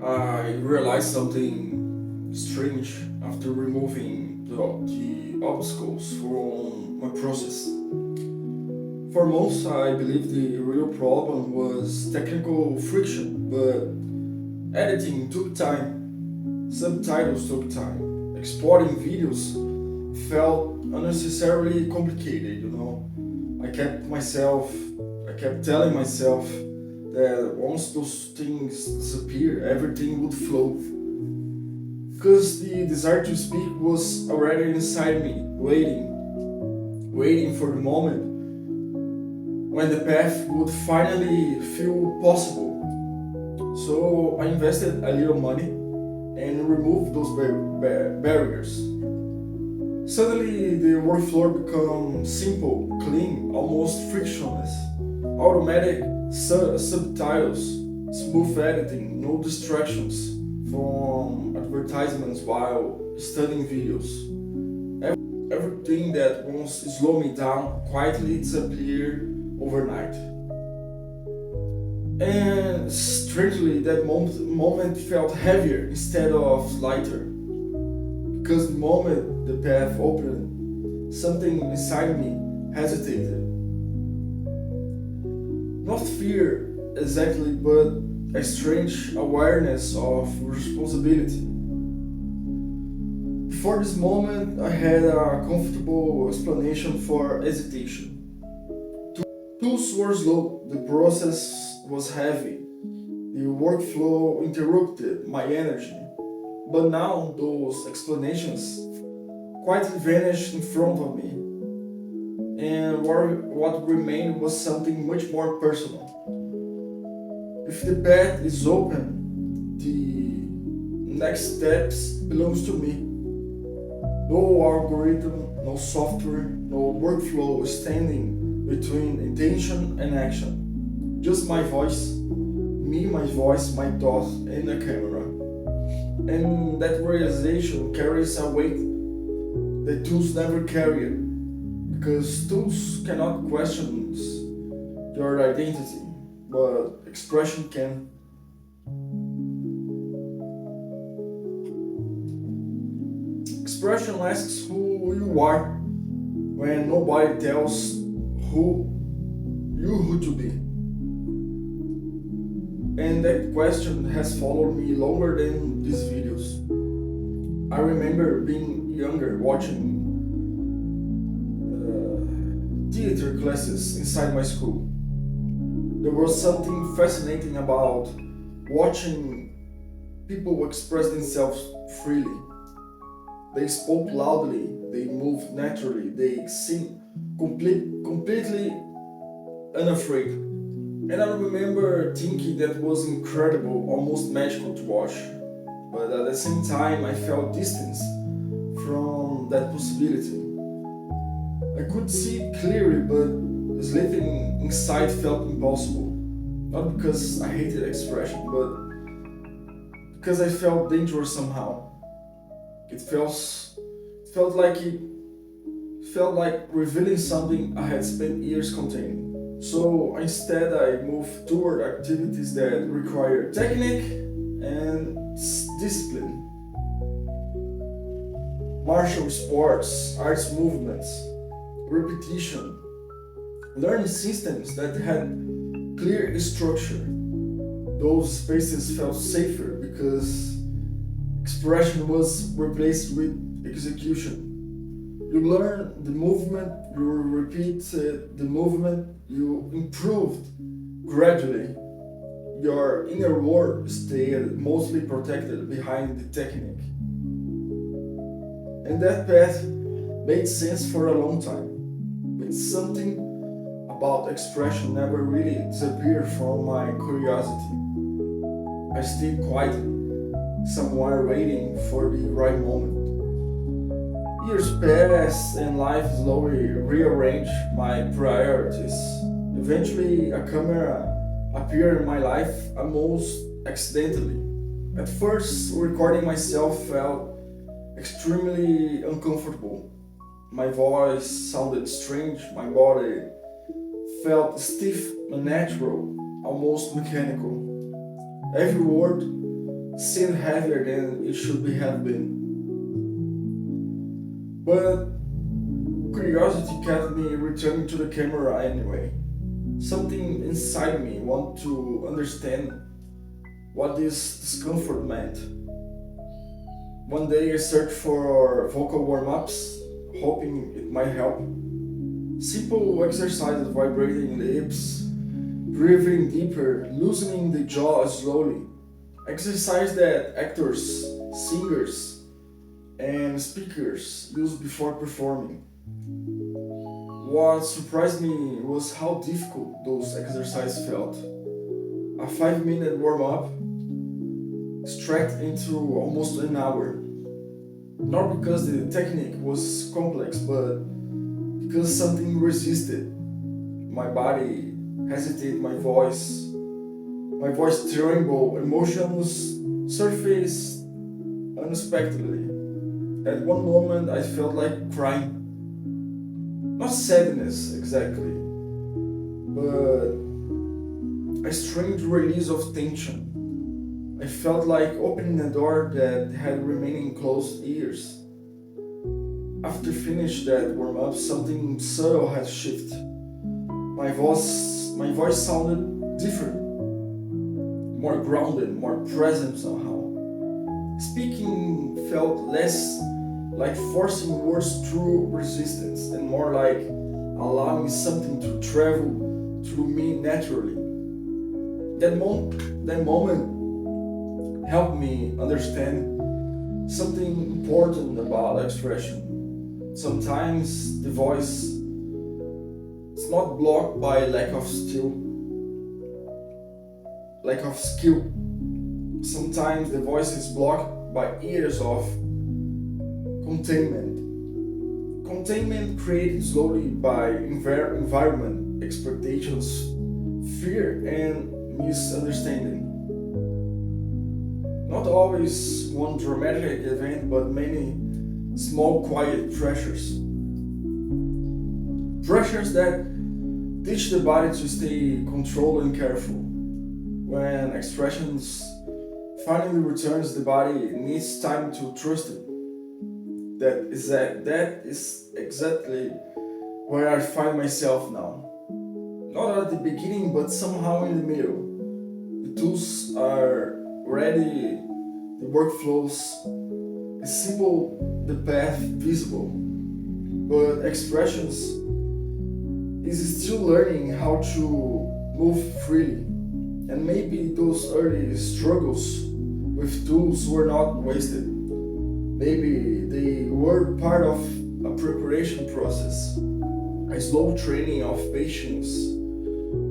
I realized something strange after removing the obstacles from my process. For most, I believe the real problem was technical friction, but editing took time, subtitles took time, exporting videos felt unnecessarily complicated. I kept telling myself that once those things disappear, everything would flow. Because the desire to speak was already inside me, waiting for the moment when the path would finally feel possible. So I invested a little money and removed those barriers. Suddenly, the workflow becomes simple, clean, almost frictionless. Automatic subtitles, smooth editing, no distractions from advertisements while studying videos. Everything that once slowed me down quietly disappeared overnight. And strangely, that moment felt heavier instead of lighter. Because the moment the path opened, something inside me hesitated. Not fear exactly, but a strange awareness of responsibility. Before this moment, I had a comfortable explanation for hesitation. Tools were slow, the process was heavy, the workflow interrupted my energy. But now those explanations quietly vanished in front of me, and what remained was something much more personal. If the path is open, the next steps belongs to me. No algorithm, no software, no workflow standing between intention and action. Just my voice, me, my voice, my thoughts, and the camera. And that realization carries a weight that tools never carried, because tools cannot question your identity, but expression can. Expression asks who you are when nobody tells who who to be. And that question has followed me longer than these videos. I remember being younger, watching theater classes inside my school. There was something fascinating about watching people express themselves freely. They spoke loudly, they moved naturally, they seemed completely unafraid. And I remember thinking that was incredible, almost magical to watch. But at the same time, I felt distance from that possibility. I could see it clearly, but sleeping inside felt impossible. Not because I hated expression, but because I felt dangerous somehow. It felt like revealing something I had spent years containing. So instead, I moved toward activities that require technique and discipline, martial sports, arts movements, repetition, learning systems that had clear structure. Those spaces felt safer because expression was replaced with execution. You learn the movement, you repeat the movement, you improved gradually. Your inner world stayed mostly protected behind the technique. And that path made sense for a long time. But something about expression never really disappeared from my curiosity. I stayed quietly, somewhere waiting for the right moment. Years passed and life slowly rearranged my priorities. Eventually, a camera appeared in my life almost accidentally. At first, recording myself felt extremely uncomfortable. My voice sounded strange, my body felt stiff, unnatural, almost mechanical. Every word seemed heavier than it should be have been. But curiosity kept me returning to the camera anyway. Something inside me wanted to understand what this discomfort meant. One day I searched for vocal warm-ups, hoping it might help. Simple exercises vibrating the hips, breathing deeper, loosening the jaw slowly. Exercise that actors, singers, and speakers use before performing. What surprised me was how difficult those exercises felt. A 5 minute warm up stretched into almost an hour. Not because the technique was complex, but because something resisted. My body hesitated, my voice trembled, emotions surfaced unexpectedly. At one moment, I felt like crying. Not sadness exactly, but a strange release of tension. I felt like opening a door that had remained closed years. After finish that warm up, something subtle had shifted. My voice sounded different, more grounded, more present somehow. Speaking felt less like forcing words through resistance and more like allowing something to travel through me naturally. That moment helped me understand something important about expression. Sometimes the voice is not blocked by lack of skill. Sometimes the voice is blocked by years of containment. Containment created slowly by environment, expectations, fear, and misunderstanding. Not always one dramatic event, but many small, quiet pressures. Pressures that teach the body to stay controlled and careful. When expressions finally returns, the body needs time to trust it. That is exactly where I find myself now. Not at the beginning, but somehow in the middle. The tools are ready, the workflows is simple, the path visible. But expressions is still learning how to move freely. And maybe those early struggles with tools were not wasted. Maybe they were part of a preparation process, a slow training of patience,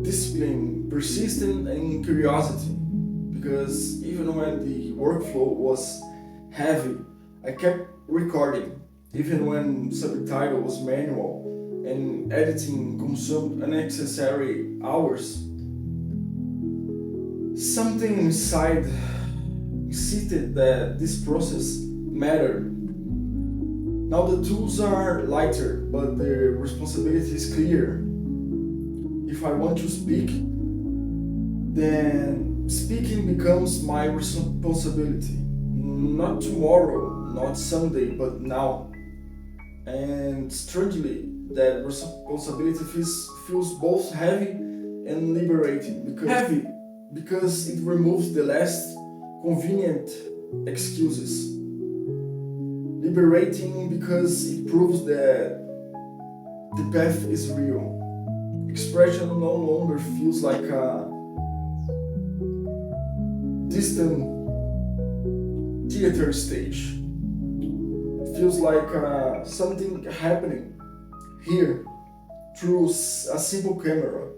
discipline, persistence, and curiosity. Because even when the workflow was heavy, I kept recording, even when subtitle was manual and editing consumed unnecessary hours. Something inside insisted that this process mattered. Now the tools are lighter, but the responsibility is clear. If I want to speak, then speaking becomes my responsibility. Not tomorrow, not someday, but now. And strangely, that responsibility feels both heavy and liberating. Because heavy because it removes the less convenient excuses. Liberating because it proves that the path is real. Expression no longer feels like a distant theater stage. It feels like something happening here through a simple camera.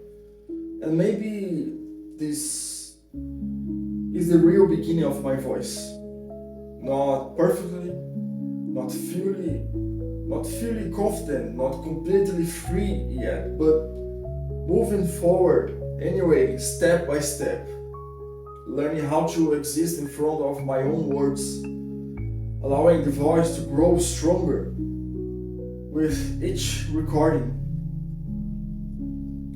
And maybe this is the real beginning of my voice. Not perfectly, not fully confident, not completely free yet, but moving forward anyway, step by step, learning how to exist in front of my own words, allowing the voice to grow stronger with each recording,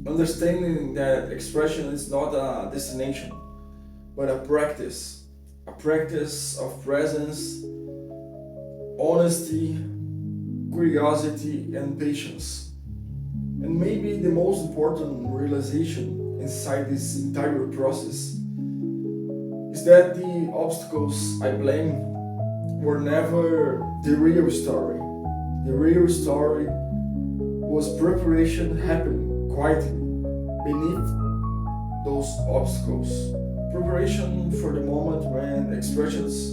understanding that expression is not a destination, but a practice, a practice of presence, honesty, curiosity, and patience. And maybe the most important realization inside this entire process is that the obstacles I blame were never the real story. The real story was preparation happening quietly beneath those obstacles. Preparation for the moment when expressions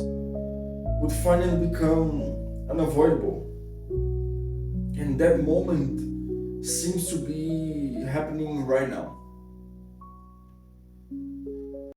would finally become unavoidable. And that moment seems to be happening right now.